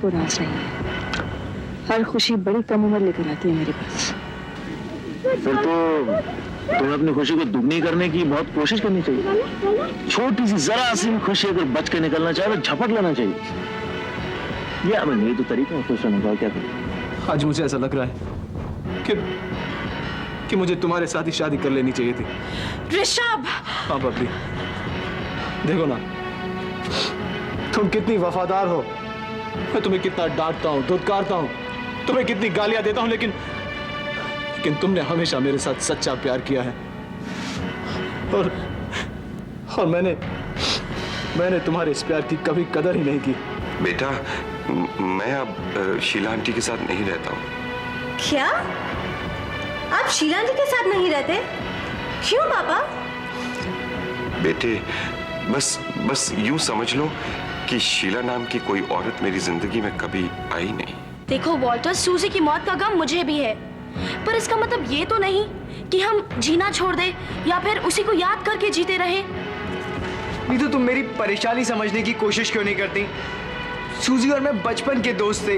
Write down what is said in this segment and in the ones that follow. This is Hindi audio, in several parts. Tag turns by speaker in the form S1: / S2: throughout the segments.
S1: को नाज नहीं है। हर खुशी बड़ी कम उम्र लेकर आती है मेरे पास।
S2: फिर तो तुम्हें अपनी खुशी को दुगनी करने की बहुत कोशिश करनी चाहिए। छोटी सी जरा सी खुशी अगर बच के निकलना चाहे तो झपट लेना चाहिए। ये हमें नहीं तो तरीका है खुश रहने का। क्या करें?
S3: आज मुझे ऐसा लग रहा है कि मुझे तुम्हारे साथ ही शादी कर लेनी चाहिए थी।
S4: ऋषभ!
S3: हाँ बबली, देखो ना, तुम कितनी वफादार हो। मैं तुम्हें कितना डांटता हूँ, धुतकारता हूँ, तुम्हें कितनी गालियां देता हूँ, लेकिन तुमने हमेशा मेरे साथ सच्चा प्यार किया है। और मैंने तुम्हारे इस प्यार की कभी कदर ही नहीं की।
S5: बेटा, मैं अब शीला आंटी के साथ नहीं रहता हूँ।
S4: क्या? आप शीला आंटी के साथ नहीं रहते? क्यों पापा?
S5: बेटे, बस यूं समझ लो कि शीला नाम की कोई औरत मेरी जिंदगी में कभी आई नहीं।
S6: देखो वॉल्टर, सूजी की मौत का गम मुझे भी है, पर इसका मतलब ये तो नहीं कि हम जीना छोड़ दे या फिर उसी को याद करके जीते रहे।
S7: नहीं तो तुम मेरी परेशानी समझने की कोशिश क्यों नहीं करती? सूजी और मैं बचपन के दोस्त थे।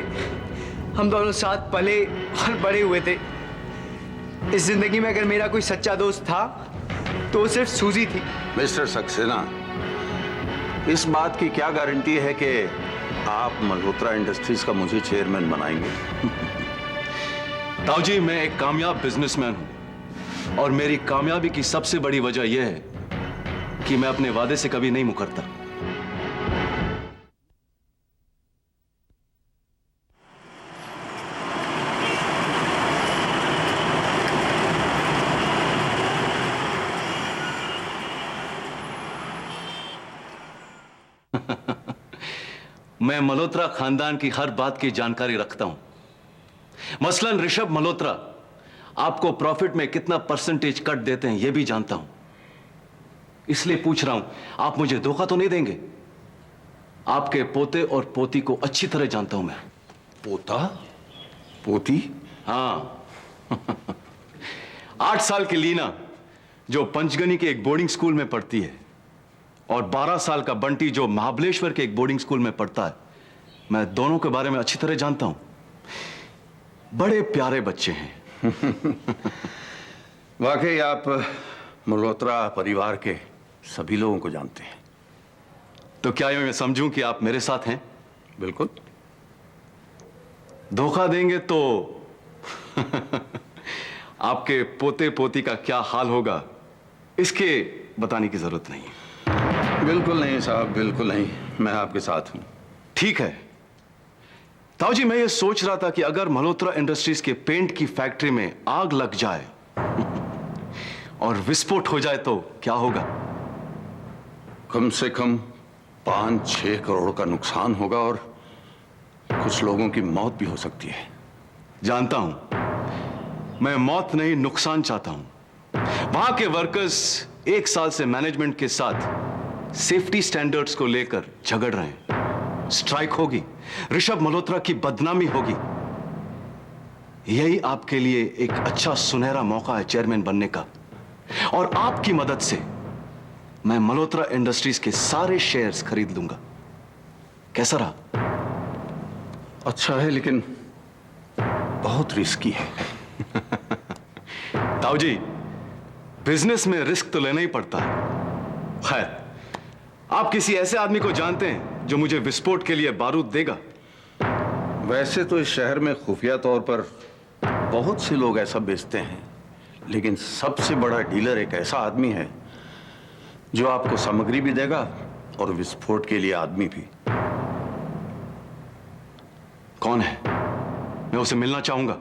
S7: हम दोनों साथ पले और बड़े हुए थे। इस जिंदगी में अगर मेरा कोई सच्चा दोस्त था तो वो सिर्फ सूजी थी।
S8: मिस्टर सक्सेना, इस बात की क्या गारंटी है कि आप मल्होत्रा इंडस्ट्रीज का मुझे चेयरमैन बनाएंगे?
S9: ताऊ जी, मैं एक कामयाब बिजनेसमैन हूं और मेरी कामयाबी की सबसे बड़ी वजह यह है कि मैं अपने वादे से कभी नहीं मुकरता। मैं मल्होत्रा खानदान की हर बात की जानकारी रखता हूं। मसलन ऋषभ मल्होत्रा आपको प्रॉफिट में कितना परसेंटेज कट देते हैं यह भी जानता हूं। इसलिए पूछ रहा हूं, आप मुझे धोखा तो नहीं देंगे? आपके पोते और पोती को अच्छी तरह जानता हूं मैं।
S8: पोता पोती?
S9: हाँ। 8 साल की लीना जो पंचगनी के एक बोर्डिंग स्कूल में पढ़ती है और 12 साल का बंटी जो महाबलेश्वर के एक बोर्डिंग स्कूल में पढ़ता है, मैं दोनों के बारे में अच्छी तरह जानता हूं। बड़े प्यारे बच्चे हैं।
S8: वाकई आप मल्होत्रा परिवार के सभी लोगों को जानते हैं।
S9: तो क्या मैं समझूं कि आप मेरे साथ हैं?
S8: बिल्कुल।
S9: धोखा देंगे तो आपके पोते पोती का क्या हाल होगा इसके बताने की जरूरत नहीं है।
S8: बिल्कुल नहीं साहब, बिल्कुल नहीं, मैं आपके साथ हूं।
S9: ठीक है ताऊ जी, मैं ये सोच रहा था कि अगर मल्होत्रा इंडस्ट्रीज के पेंट की फैक्ट्री में आग लग जाए और विस्फोट हो जाए तो क्या होगा?
S8: कम से कम 5-6 करोड़ का नुकसान होगा और कुछ लोगों की मौत भी हो सकती है।
S9: जानता हूं, मैं मौत नहीं नुकसान चाहता हूं। वहां के वर्कर्स 1 साल से मैनेजमेंट के साथ सेफ्टी स्टैंडर्ड्स को लेकर झगड़ रहे हैं। स्ट्राइक होगी, ऋषभ मल्होत्रा की बदनामी होगी। यही आपके लिए एक अच्छा सुनहरा मौका है चेयरमैन बनने का, और आपकी मदद से मैं मल्होत्रा इंडस्ट्रीज के सारे शेयर्स खरीद लूंगा। कैसा रहा?
S8: अच्छा है, लेकिन बहुत रिस्की है।
S9: ताऊ जी, बिजनेस में रिस्क तो लेना ही पड़ता है। खैर, आप किसी ऐसे आदमी को जानते हैं जो मुझे विस्फोट के लिए बारूद देगा?
S8: वैसे तो इस शहर में खुफिया तौर पर बहुत से लोग ऐसा बेचते हैं, लेकिन सबसे बड़ा डीलर एक ऐसा आदमी है जो आपको सामग्री भी देगा और विस्फोट के लिए आदमी भी।
S9: कौन है? मैं उसे मिलना चाहूंगा।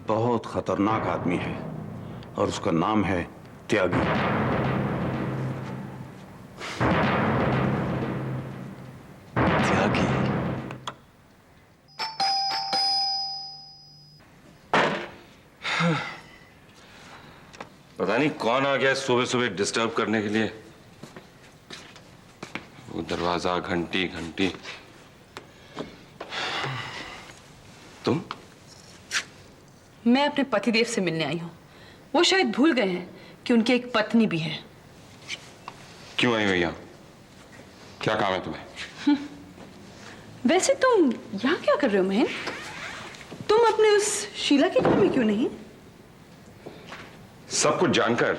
S8: बहुत खतरनाक आदमी है और उसका नाम है त्यागी।
S9: त्यागी?
S5: पता नहीं कौन आ गया सुबह सुबह डिस्टर्ब करने के लिए। वो दरवाजा, घंटी घंटी। तुम?
S1: मैं अपने पतिदेव से मिलने आई हूँ। वो शायद भूल गए हैं कि उनकी एक पत्नी भी है।
S5: क्यों आई भैया? क्या काम है तुम्हें?
S1: वैसे तुम यहाँ क्या कर रहे हो महेन? तुम अपने उस शीला के घर में क्यों नहीं?
S5: सब कुछ जानकर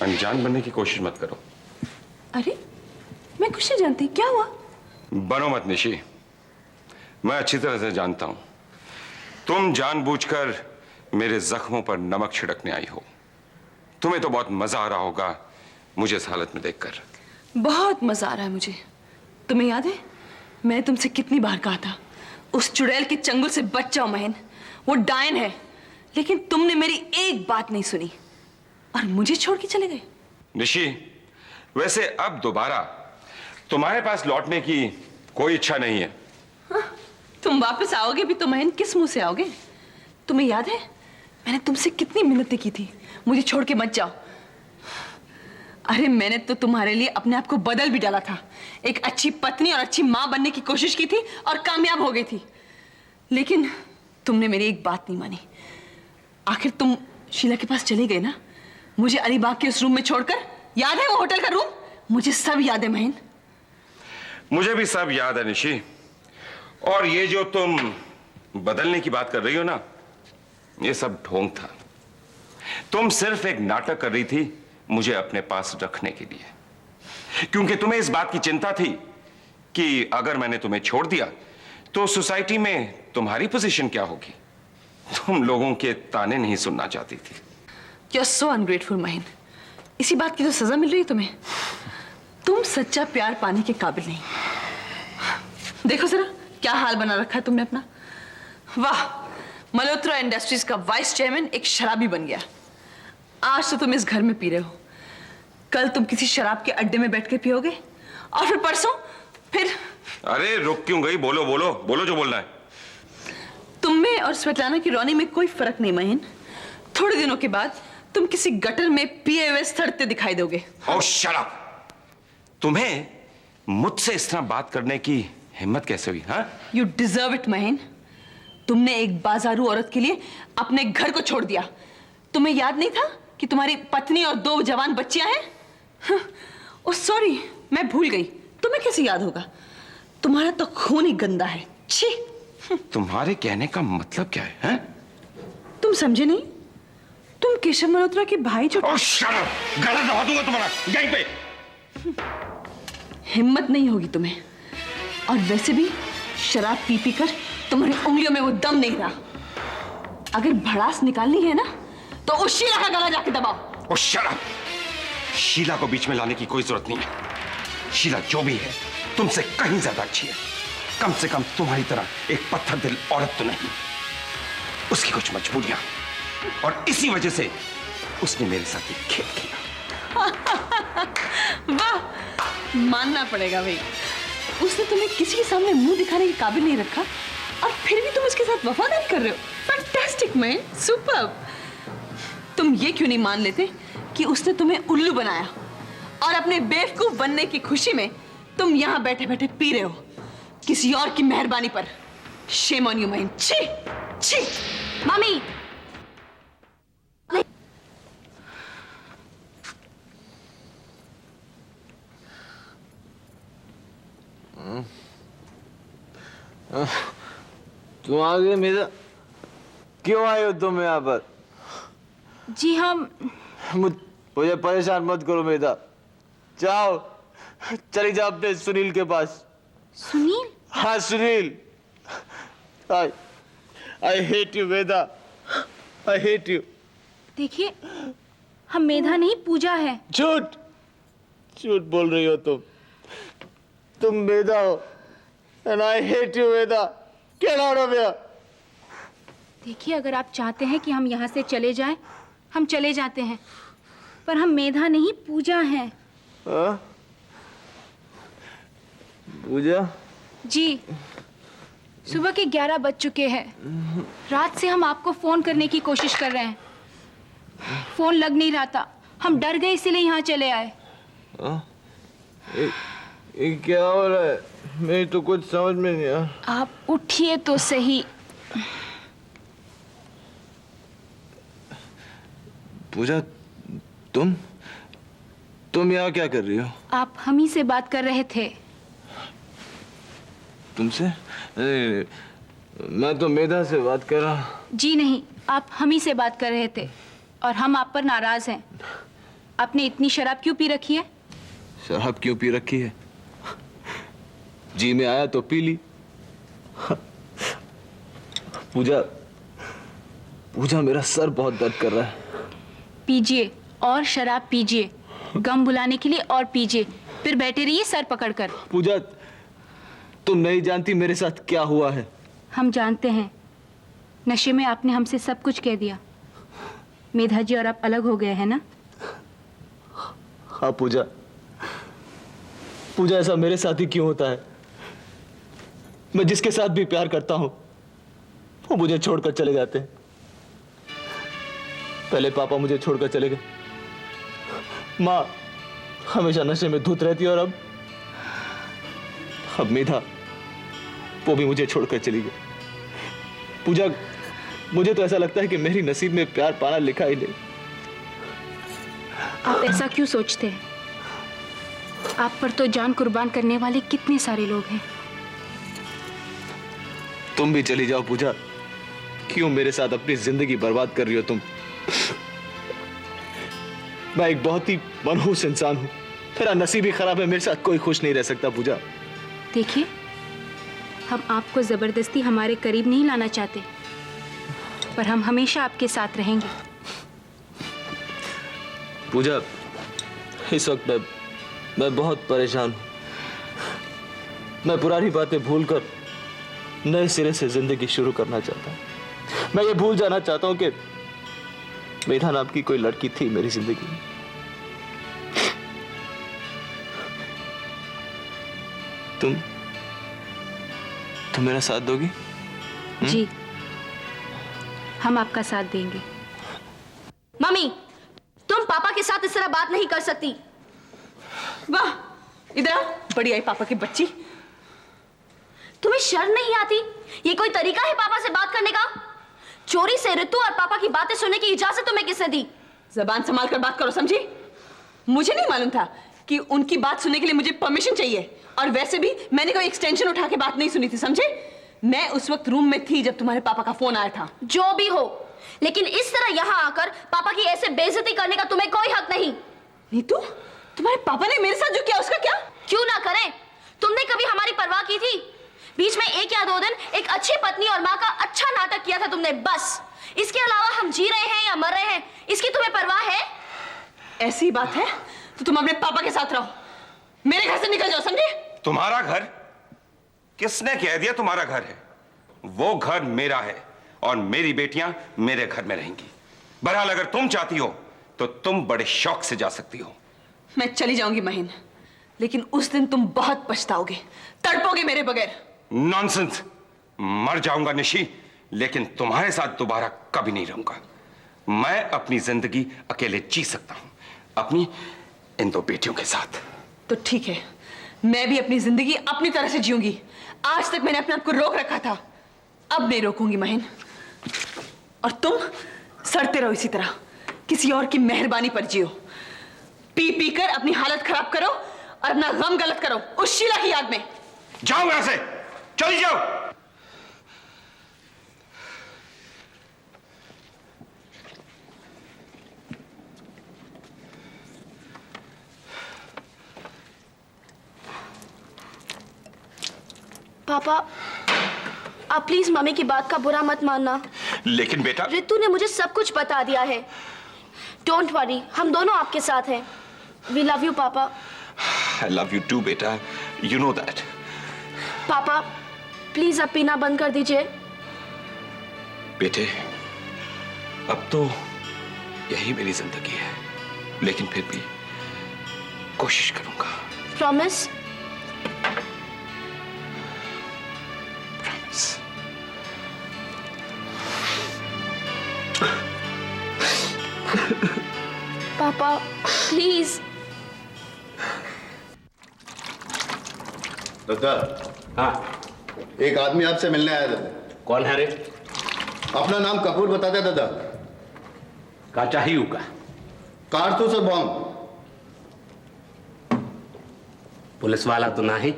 S5: अनजान बनने की कोशिश मत करो।
S1: अरे मैं कुछ नहीं जानती, क्या हुआ?
S5: बनो मत निशी, मैं अच्छी तरह से जानता हूं तुम जानबूझकर मेरे जख्मों पर नमक छिड़कने आई हो। तुम्हें तो बहुत मजा आ रहा होगा मुझे इस हालत में देखकर।
S1: बहुत मजा आ रहा है मुझे। तुम्हें याद है मैंने तुमसे कितनी बार कहा था उस चुड़ैल के चंगुल से बच जाओ महेन, वो डायन है। लेकिन तुमने मेरी एक बात नहीं सुनी और मुझे छोड़ के चले गए।
S5: निशी, वैसे अब दोबारा तुम्हारे पास लौटने की कोई इच्छा नहीं है।
S1: हाँ, तुम वापस आओगे भी तो महेन किस मुंह से आओगे? तुम्हें याद है मैंने तुमसे कितनी मिन्नतें की थी मुझे छोड़ के मत जाओ। अरे मैंने तो तुम्हारे लिए अपने आप को बदल भी डाला था, एक अच्छी पत्नी और अच्छी मां बनने की कोशिश की थी और कामयाब हो गई थी। लेकिन तुमने मेरी एक बात नहीं मानी। आखिर तुम शीला के पास चले गए ना, मुझे अलीबाग के उस रूम में छोड़कर। याद है वो होटल का रूम? मुझे सब याद है महेन।
S5: मुझे भी सब याद है निशी। और ये जो तुम बदलने की बात कर रही हो ना, ये सब ढोंग था। तुम सिर्फ एक नाटक कर रही थी मुझे अपने पास रखने के लिए, क्योंकि तुम्हें इस बात की चिंता थी कि अगर मैंने तुम्हें छोड़ दिया तो सोसाइटी में तुम्हारी पोजीशन क्या होगी। तुम लोगों के ताने नहीं सुनना चाहती थी।
S1: You're so ungrateful महेन। इसी बात की तो सजा मिल रही है तुम्हें। तुम सच्चा प्यार पाने के काबिल नहीं। देखो जरा क्या हाल बना रखा है तुमने अपना। वाह, मल्होत्रा इंडस्ट्रीज का वाइस चेयरमैन एक शराबी बन गया। आज तो तुम इस घर में पी रहे हो, कल तुम किसी शराब के अड्डे में बैठ के पियोगे और फिर परसों फिर।
S5: अरे रुक क्यों गई? बोलो बोलो बोलो जो बोलना है।
S1: तुम में और स्वेटलाना की रौनी में कोई फर्क नहीं महेन। थोड़े दिनों के बाद तुम किसी गटर में पिए हुए सड़ते दिखाई दोगे।
S5: ओह शट अप! तुम्हें मुझसे इस तरह बात करने की हिम्मत कैसे हुई? हाँ,
S1: यू डिजर्व इट महेन। तुमने एक बाजारू औरत के लिए अपने घर को छोड़ दिया। तुम्हें याद नहीं था कि तुम्हारी पत्नी और 2 जवान बच्चियां हैं? ओह सॉरी, मैं भूल गई। तुम्हें कैसे याद होगा? तुम्हारा तो खून ही गंदा है। छी!
S5: तुम्हारे कहने का मतलब क्या है? हैं?
S1: तुम समझे नहीं? तुम केशव मल्होत्रा के भाई जो।
S5: ओह शट अप! गला दबा दूंगा तुम्हारा यहीं पे।
S1: हिम्मत नहीं होगी तुम्हें। और वैसे भी शराब पी पी कर तुम्हारी उंगलियों में वो दम नहीं रहा। अगर भड़ास निकालनी है ना तो उस शीला का गला जाके दबाओ।
S5: ओह शट अप! शीला को बीच में लाने की कोई जरूरत नहीं है। शीला जो भी है तुमसे कहीं ज्यादा अच्छी है। कम से कम तुम्हारी तरह एक पत्थर दिल औरत तो नहीं। उसकी कुछ मजबूरियां, और इसी वजह से उसने मेरे साथ एक खेल किया।
S1: वाह, मानना पड़ेगा भाई। उसने तुम्हें किसी के सामने मुंह दिखाने के काबिल नहीं रखा और फिर भी तुम उसके साथ वफादारी कर रहे हो। Fantastic man, superb. तुम ये क्यों नहीं मान लेते कि उसने तुम्हें उल्लू बनाया और अपने बेवकूफ बनने की खुशी में तुम यहां बैठे बैठे पी रहे हो किसी और की मेहरबानी पर। Shame on you man. छी छी।
S6: मम्मी,
S3: तुम आ गए मेरा? क्यों आए हो तुम यहाँ पर?
S6: जी हम।
S3: मुझे परेशान मत करो मेरा। जाओ, चली जाओ अपने सुनील के पास।
S6: सुनील?
S3: हाँ Sunil. I hate you Veda, I hate you.
S6: देखिए, हम मेधा नहीं पूजा है।
S3: झूठ झूठ बोल रही हो तुम वेदा हो। And I hate you Veda. Get out of here.
S6: देखिए, अगर आप चाहते हैं कि हम यहाँ से चले जाएं, हम चले जाते हैं, पर हम मेधा नहीं पूजा हैं।
S3: पूजा?
S6: जी, सुबह के 11 बज चुके हैं। रात से हम आपको फोन करने की कोशिश कर रहे हैं, फोन लग नहीं रहा था। हम डर गए इसीलिए यहाँ चले आए।
S3: ये क्या हो रहा है? मेरी तो कुछ समझ में नहीं आया।
S6: आप उठिए तो सही।
S3: पूजा, तुम यहाँ क्या कर रही हो?
S6: आप हम ही से बात कर रहे थे।
S3: तुमसे? अरे, मैं तो मेधा से बात कर रहा।
S6: जी नहीं, आप हम ही से बात कर रहे थे और हम आप पर नाराज हैं। आपने इतनी शराब क्यों पी रखी है?
S3: शराब क्यों पी रखी है? जी में आया तो पी ली। पूजा, पूजा मेरा सर बहुत दर्द कर रहा है।
S6: पीजिए और शराब पीजिए, गम भुलाने के लिए और पीजिए, फिर बैठे रहिए सर पकड़कर।
S3: पूजा, तुम नहीं जानती मेरे साथ क्या हुआ है।
S6: हम जानते हैं, नशे में आपने हमसे सब कुछ कह दिया। मेधा जी और आप अलग हो गए हैं ना?
S3: हाँ पूजा, पूजा ऐसा मेरे साथ ही क्यों होता है? मैं जिसके साथ भी प्यार करता हूं वो मुझे छोड़कर चले जाते हैं। पहले पापा मुझे छोड़कर चले गए, माँ हमेशा नशे में धुत रहती है और अब मेधा, वो भी मुझे छोड़कर चली गई। पूजा, मुझे तो ऐसा लगता है कि मेरी नसीब में प्यार पाना लिखा ही नहीं।
S6: आप ऐसा क्यों सोचते हैं? आप पर तो जान कुर्बान करने वाले कितने सारे लोग हैं।
S3: तुम भी चली जाओ पूजा, क्यों मेरे साथ अपनी जिंदगी बर्बाद कर रही हो तुम? मैं एक बहुत ही मनहूस इंसान हूं, मेरा नसीब ही खराब है, मेरे साथ कोई खुश नहीं रह सकता पूजा।
S6: देखिए, हम आपको जबरदस्ती हमारे करीब नहीं लाना चाहते, पर हम हमेशा आपके साथ रहेंगे।
S3: पूजा, इस वक्त मैं बहुत परेशान हूं। मैं पुरानी बातें भूलकर नए सिरे से जिंदगी शुरू करना चाहता हूं। मैं ये भूल जाना चाहता हूं कि मेधा नाम की कोई लड़की थी मेरी जिंदगी में। तुम मेरा साथ दोगी?
S6: जी, हम आपका साथ देंगे।
S4: मम्मी, तुम पापा के साथ इस तरह बात नहीं कर सकती।
S1: वाह, इधर आओ, बड़ी आई पापा की बच्ची।
S4: तुम्हें शर्म नहीं आती? ये कोई तरीका है पापा से बात करने का? चोरी से ऋतु और पापा की बातें सुनने की इजाजत तुम्हें किसने दी?
S1: जबान संभाल कर बात करो, समझी? मुझे नहीं मालूम था कि उनकी बात सुनने के लिए मुझे परमिशन चाहिए, और वैसे भी मैंने कोई एक्सटेंशन उठा के बात नहीं सुनी थी, समझे? मैं उस वक्त रूम में थी जब तुम्हारे पापा का फोन आया था।
S4: जो भी हो, लेकिन इस तरह यहाँ आकर पापा की ऐसे बेइज्जती करने का तुम्हें कोई हक नहीं।
S1: नीतू, तुम्हारे पापा ने मेरे साथ जो किया उसका क्या?
S4: क्यों ना करें? तुमने कभी हमारी परवाह की थी? बीच में 1 या 2 दिन एक अच्छी पत्नी और माँ का अच्छा नाटक किया था तुमने, बस। इसके अलावा हम जी रहे हैं या मर रहे हैं, इसकी तुम्हें परवाह है?
S1: ऐसी बात है तो तुम अपने पापा के साथ रहो, मेरे घर से निकल जाओ, समझे?
S5: तुम्हारा घर? किसने कह दिया तुम्हारा घर है? वो घर मेरा है और मेरी बेटियां मेरे घर में रहेंगी। बहरहाल अगर तुम चाहती हो तो तुम बड़े शौक से जा सकती हो।
S1: मैं चली जाऊंगी महीन, लेकिन उस दिन तुम बहुत पछताओगे, तड़पोगे मेरे बगैर।
S5: नॉनसेंस, मर जाऊंगा निशी, लेकिन तुम्हारे साथ दोबारा कभी नहीं रहूंगा। मैं अपनी जिंदगी अकेले जी सकता हूं, अपनी इन 2 बेटियों के साथ।
S1: तो ठीक है, मैं भी अपनी जिंदगी अपनी तरह से जीऊंगी। आज तक मैंने अपने आप को रोक रखा था, अब नहीं रोकूंगी महीन। और तुम सड़ते रहो इसी तरह, किसी और की मेहरबानी पर जियो। पी पी कर अपनी हालत खराब करो और अपना गम गलत करो उस शीला की याद में।
S5: जाओ यहां से, चली जाओ।
S4: पापा, आप प्लीज मम्मी की बात का बुरा मत मानना।
S5: लेकिन बेटा,
S4: ऋतु ने मुझे सब कुछ बता दिया है। डोंट वरी, हम दोनों आपके साथ हैं। वी लव यू पापा।
S5: I love you too, बेटा, you know that.
S4: पापा, प्लीज अब पीना बंद कर दीजिए।
S5: बेटे, अब तो यही मेरी जिंदगी है, लेकिन फिर भी कोशिश करूंगा।
S4: प्रॉमिस?
S5: प्रॉमिस।
S4: पापा प्लीज।
S8: दादा,
S10: हाँ,
S8: एक आदमी आपसे मिलने आया दादा।
S10: कौन है रे?
S8: अपना नाम कपूर बता दे दादा।
S10: का चाहिए का?
S8: कारतूस और बॉम्ब।
S10: पुलिस वाला तो नहीं?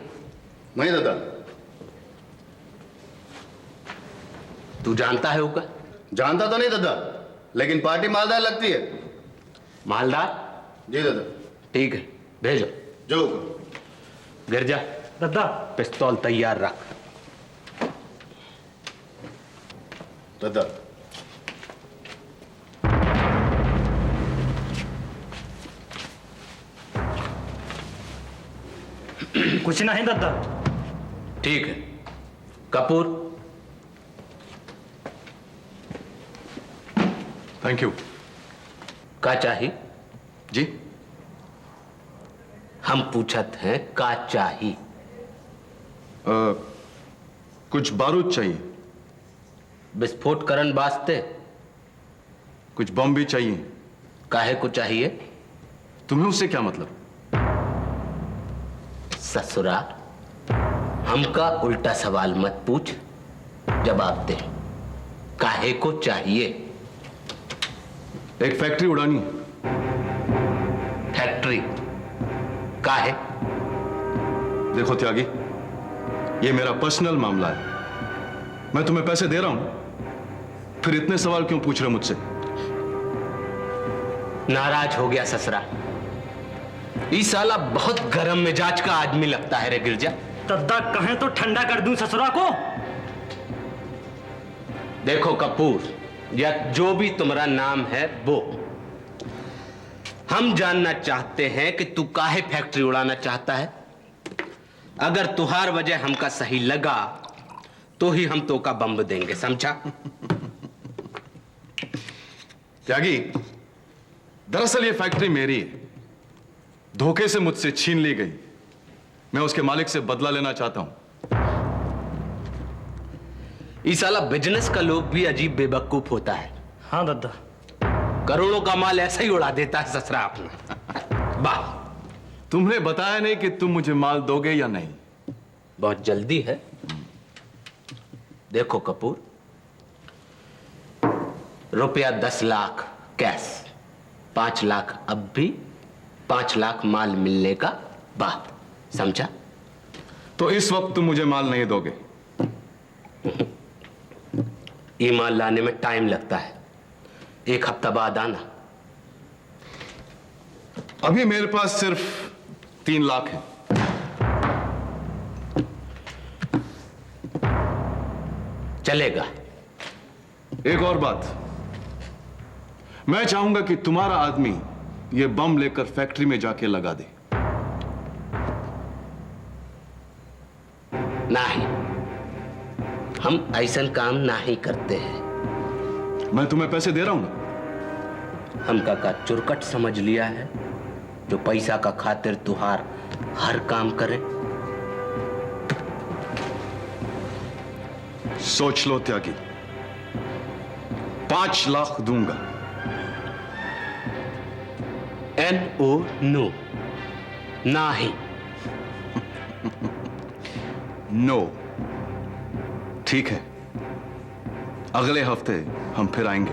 S8: नहीं दादा।
S10: तू जानता है होगा?
S11: जानता तो नहीं दादा, लेकिन पार्टी मालदार लगती है।
S10: मालदार?
S11: जी दादा।
S10: ठीक है, भेजो।
S11: जो
S10: गिरजा,
S3: दादा
S10: पिस्तौल तैयार रख।
S11: दादा
S3: कुछ नहीं दादा।
S10: ठीक है। Kapoor,
S8: thank you.
S10: का चाहिए?
S8: जी
S10: हम पूछत हैं का चाहिए?
S8: कुछ बारूद चाहिए,
S10: विस्फोट करन वास्ते।
S8: कुछ बम भी चाहिए।
S10: काहे को चाहिए?
S8: तुम्हें उससे क्या मतलब?
S10: ससुरा, हमका उल्टा सवाल मत पूछ, जवाब दे। काहे को चाहिए?
S8: एक फैक्ट्री उड़ानी है।
S10: फैक्ट्री? काहे?
S8: देखो त्यागी, ये मेरा पर्सनल मामला है। मैं तुम्हें पैसे दे रहा हूं, फिर इतने सवाल क्यों पूछ रहे हो मुझसे?
S10: नाराज हो गया ससुरा? ई साला बहुत गर्म मिजाज का आदमी लगता है रे गिरजा।
S3: दादा कहें तो ठंडा कर दूं ससुरा को?
S10: देखो कपूर, या जो भी तुम्हारा नाम है वो, हम जानना चाहते हैं कि तू काहे फैक्ट्री उड़ाना चाहता है। अगर तुहार वजह हमका सही लगा तो ही हम तो का बम देंगे, समझा?
S8: त्यागी, दरअसल ये फैक्ट्री मेरी है, धोखे से मुझसे छीन ली गई। मैं उसके मालिक से बदला लेना चाहता हूं।
S10: इस साला बिजनेस का लोग भी अजीब बेवकूफ होता है।
S3: हाँ दादा।
S10: करोड़ों का माल ऐसा ही उड़ा देता है ससुरा अपना। वाह,
S8: तुमने बताया नहीं कि तुम मुझे माल दोगे या नहीं।
S10: बहुत जल्दी है। देखो कपूर, रुपया 10 लाख कैश, 5 लाख अब भी, 5 लाख माल मिलने का बाद, समझा?
S8: तो इस वक्त तुम मुझे माल नहीं दोगे?
S10: ये माल लाने में टाइम लगता है, 1 हफ्ता बाद आना।
S8: अभी मेरे पास सिर्फ 3 लाख है।
S10: चलेगा।
S8: एक और बात, मैं चाहूंगा कि तुम्हारा आदमी ये बम लेकर फैक्ट्री में जाके लगा दे।
S10: नहीं, हम ऐसा काम नहीं करते हैं।
S8: मैं तुम्हें पैसे दे रहा हूं ना।
S10: हम का चुरकट समझ लिया है, जो पैसा का खातिर तुहार हर काम करे।
S8: सोच लो त्यागी, 5 लाख दूंगा।
S10: NO नो, नहीं।
S8: नो, ठीक है, अगले हफ्ते हम फिर आएंगे।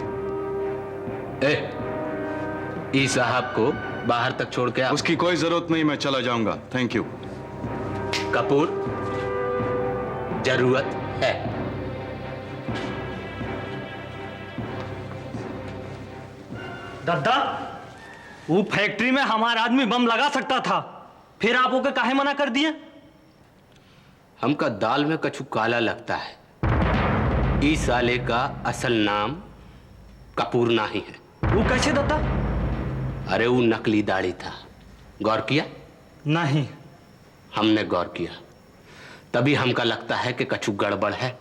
S10: ई साहब को बाहर तक छोड़ के
S8: उसकी कोई जरूरत नहीं, मैं चला जाऊंगा। Thank you.
S10: कपूर, जरूरत है।
S3: दादा, वो फैक्ट्री में हमारा आदमी बम लगा सकता था, फिर आप ओके काहे मना कर दिए?
S10: हमका दाल में कछु काला लगता है। इस साले का असल नाम कपूर नहीं है।
S3: वो कैसे दादा?
S10: अरे वो नकली दाढ़ी था, गौर किया?
S3: नहीं।
S10: हमने गौर किया, तभी हमका लगता है कि कछु गड़बड़ है।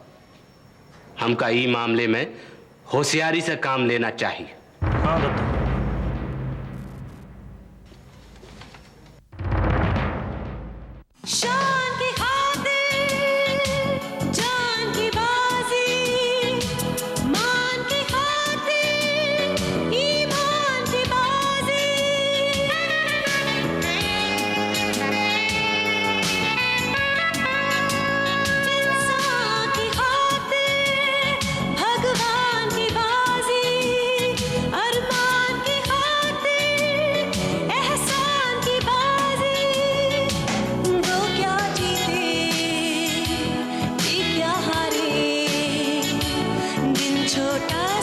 S10: हमका ई मामले में होशियारी से काम लेना चाहिए।
S3: हाँ दादा।
S12: शान की खातिर जान की बाजी, मान की खातिर ईमान की बाजी। इंसान की खातिर भगवान की बाजी, अरमान छोटा